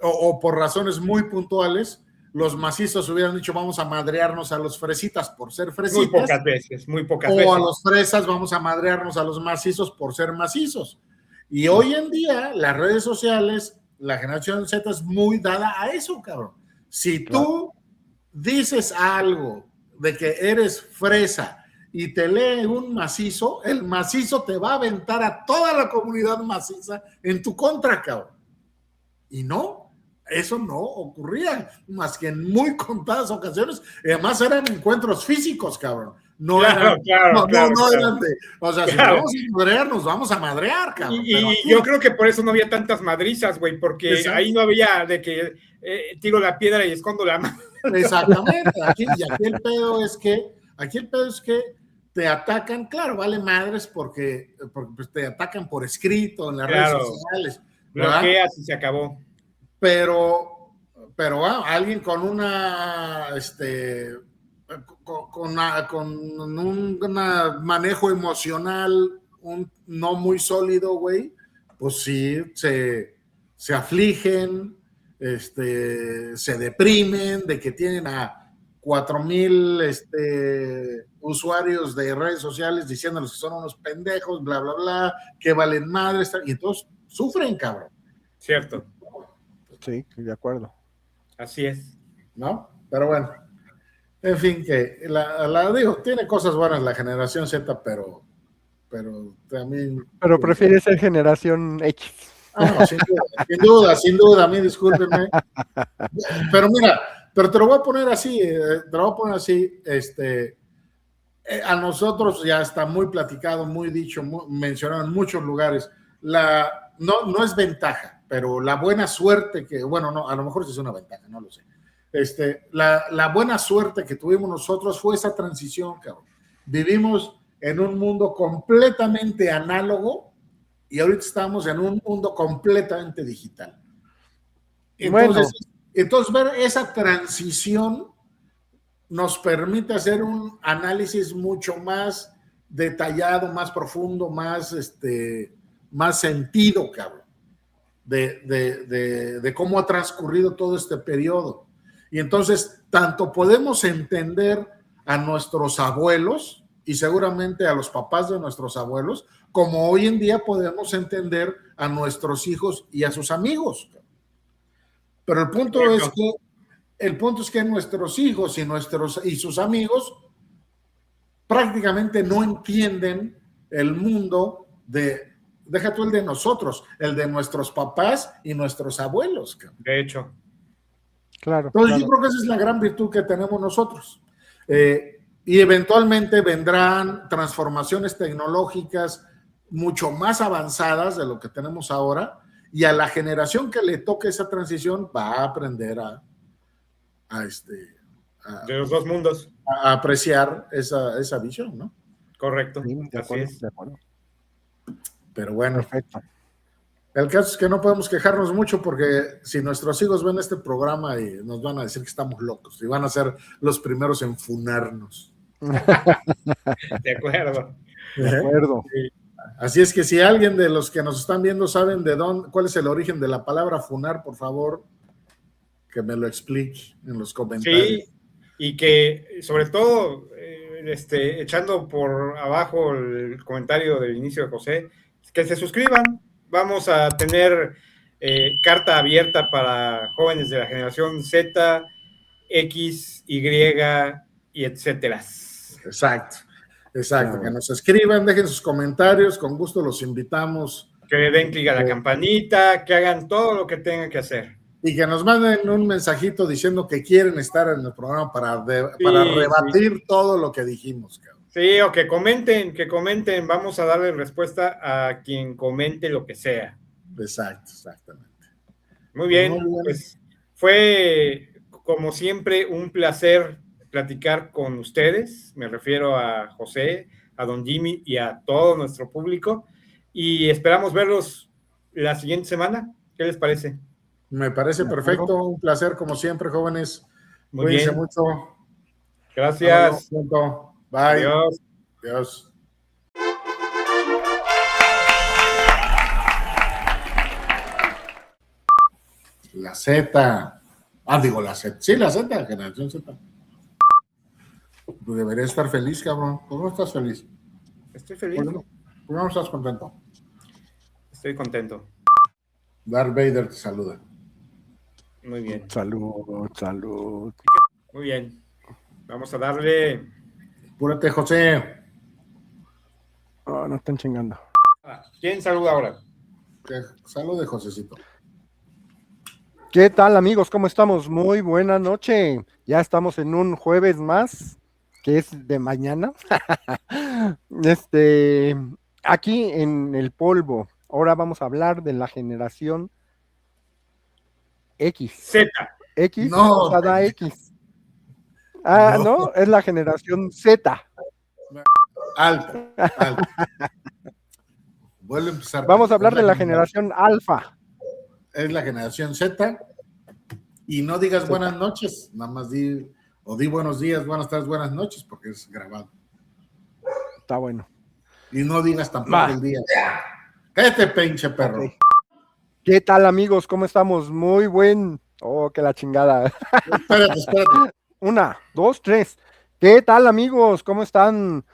o por razones muy puntuales, los macizos hubieran dicho, vamos a madrearnos a los fresitas por ser fresitas. Muy pocas veces. O a los fresas vamos a madrearnos a los macizos por ser macizos. Y hoy en día, las redes sociales, la generación Z es muy dada a eso, cabrón. Si tú dices algo de que eres fresa y te lee un macizo, el macizo te va a aventar a toda la comunidad maciza en tu contra, cabrón. Y no, eso no ocurría, más que en muy contadas ocasiones. Además eran encuentros físicos, cabrón. No eran de, o sea, si vamos a madrear, nos vamos a madrear, cabrón. Y yo creo que por eso no había tantas madrizas, güey, porque ahí no había de que tiro la piedra y escondo la mano. Exactamente. Aquí el pedo es que te atacan, claro, vale madres porque pues te atacan por escrito en las redes sociales. Bloqueas y se acabó. Pero alguien con con un manejo emocional no muy sólido, güey, pues sí, se afligen, se deprimen de que tienen a 4,000 usuarios de redes sociales diciéndoles que son unos pendejos, bla, bla, bla, que valen madres, y entonces sufren, cabrón. Cierto. Sí, de acuerdo. Así es. ¿No? Pero bueno, en fin, que digo, tiene cosas buenas la generación Z, pero también... Pero prefiere ser generación X. No, sin duda, a mí discúlpenme. Pero mira, te lo voy a poner así, a nosotros ya está muy platicado, muy dicho, mencionado en muchos lugares, no es ventaja, pero la buena suerte bueno, no, a lo mejor sí es una ventaja, no lo sé. La buena suerte que tuvimos nosotros fue esa transición, cabrón. Vivimos en un mundo completamente análogo y ahorita estamos en un mundo completamente digital. Entonces ver esa transición nos permite hacer un análisis mucho más detallado, más profundo, más sentido, cabrón, de cómo ha transcurrido todo este periodo. Y entonces, tanto podemos entender a nuestros abuelos, y seguramente a los papás de nuestros abuelos, como hoy en día podemos entender a nuestros hijos y a sus amigos. Pero el punto es que nuestros hijos y sus amigos prácticamente no entienden el mundo deja tú el de nosotros, el de nuestros papás y nuestros abuelos. De hecho. Claro. Entonces claro. yo creo que esa es la gran virtud que tenemos nosotros. Y eventualmente vendrán transformaciones tecnológicas mucho más avanzadas de lo que tenemos ahora, y a la generación que le toque esa transición va a aprender de los dos mundos, a apreciar esa visión, ¿no? Correcto. Sí, de Así acuerdo, es. de acuerdo. Pero bueno, Perfecto. el caso es que no podemos quejarnos mucho, porque si nuestros hijos ven este programa y nos van a decir que estamos locos y van a ser los primeros en funarnos. De acuerdo. De acuerdo. Sí. Así es que si alguien de los que nos están viendo saben cuál es el origen de la palabra funar, por favor, que me lo explique en los comentarios. Sí, y que sobre todo, echando por abajo el comentario del inicio de José, que se suscriban. Vamos a tener carta abierta para jóvenes de la generación Z, X, Y y etcétera. Exacto. Claro. Que nos escriban, dejen sus comentarios, con gusto los invitamos. Que le den clic a la campanita, que hagan todo lo que tengan que hacer. Y que nos manden un mensajito diciendo que quieren estar en el programa para rebatir todo lo que dijimos. Cabrón. Sí, o que comenten, vamos a darle respuesta a quien comente lo que sea. Exactamente. Muy bien, pues fue como siempre un placer platicar con ustedes, me refiero a José, a don Jimmy y a todo nuestro público, y esperamos verlos la siguiente semana. ¿Qué les parece? Me parece perfecto, un placer como siempre, jóvenes. Muy Cuídense bien. mucho. Gracias. Bye. Adiós. Adiós. La Z. La Z. Sí, la Z, generación Z. Pues debería estar feliz, cabrón. ¿Por qué no estás feliz? Estoy feliz. ¿Por qué no estás contento? Estoy contento. Darth Vader te saluda. Muy bien. Salud. Muy bien. Vamos a darle. Apúrate, José. Oh, no están chingando. ¿Quién saluda ahora? Salude, Josecito. ¿Qué tal, amigos? ¿Cómo estamos? Muy buena noche. Ya estamos en un jueves más, que es de mañana. Aquí en El Polvo. Ahora vamos a hablar de la generación X. Z. X, No. o sea, da X. Ah, no, es la generación Z. Alto. Vuelve a empezar. Vamos a hablar de la generación Alfa. Es la generación Z. Y no digas buenas noches, nada más di buenos días, buenas tardes, buenas noches, porque es grabado. Está bueno. Y no digas tampoco el día. Cállate, pinche perro. Okay. ¿Qué tal, amigos? ¿Cómo estamos? Muy buen. Oh, que la chingada. Espérate. 1, 2, 3. ¿Qué tal, amigos? ¿Cómo están?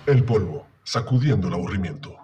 El polvo, sacudiendo el aburrimiento.